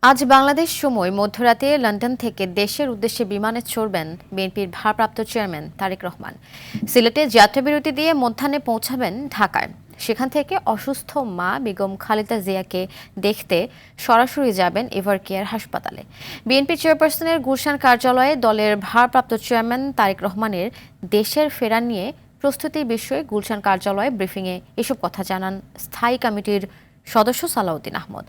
আজ বাংলাদেশ সময় মধ্যরাতে লন্ডন থেকে দেশের উদ্দেশ্যে বিমানে চড়বেন বিএনপির ভারপ্রাপ্ত চেয়ারম্যান তারেক রহমান। সিলেটে যাত্রাবিরতি দিয়ে মধ্যাহ্নে পৌঁছাবেন ঢাকায়। সেখান থেকে অসুস্থ মা বেগম খালেদা জিয়াকে দেখতে সরাসরি যাবেন এভারকেয়ার হাসপাতালে। বিএনপি চেয়ারপারসনের গুলশান কার্যালয়ে দলের ভারপ্রাপ্ত চেয়ারম্যান তারেক রহমানের দেশের ফেরা নিয়ে প্রস্তুতির বিষয়ে গুলশান কার্যালয়ে ব্রিফিংয়ে এসব কথা জানান স্থায়ী কমিটির সদস্য সালাউদ্দিন আহমদ।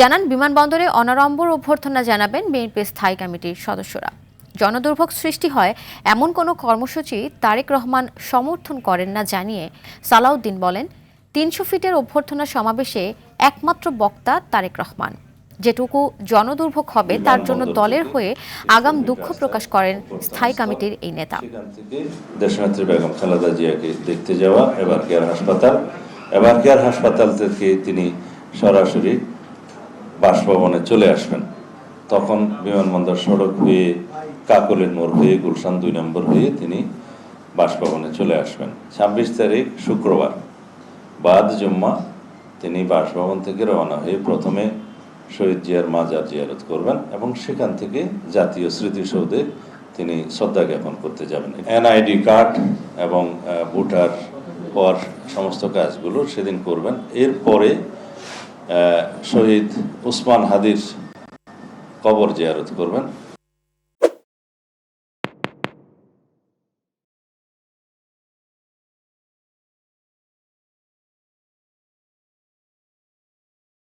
জানান, বিমানবন্দরে অনাড়ম্বর অভ্যর্থনা জানাবেন বিএনপির স্থায়ী কমিটির সদস্যরা। জনদুর্ভোগ সৃষ্টি হয় এমন কোনো কর্মসূচি তারেক রহমান সমর্থন করেন না জানিয়ে সালাউদ্দিন বলেন, ৩০০ ফিটের অভ্যর্থনা সমাবেশে একমাত্র বক্তা তারেক রহমান। যেটুকু জনদুর্ভোগ হবে তার জন্য দলের হয়ে আগাম দুঃখ প্রকাশ করেন স্থায়ী কমিটির এই নেতা। দেশনেত্রী বেগম খালেদা জিয়াকে দেখতে যাওয়া এভারকেয়ার হাসপাতাল থেকে তিনি সরাসরি বাসভবনে চলে আসবেন। তখন বিমানবন্দর সড়ক হয়ে কাকলের মোড় হয়ে গুলশান ২ নম্বর হয়ে তিনি বাসভবনে চলে আসবেন। ২৬ তারিখ শুক্রবার বাদ জুম্মা তিনি বাসভবন থেকে রওনা হয়ে প্রথমে শহীদ জিয়ার মাজার জিয়ারত করবেন এবং সেখান থেকে জাতীয় স্মৃতিসৌধে তিনি শ্রদ্ধা জ্ঞাপন করতে যাবেন। এনআইডি কার্ড এবং ভোটার হওয়ার সমস্ত কাজগুলো সেদিন করবেন। এরপরে শহীদ উসমান হাদির কবর জিয়ারত করবেন।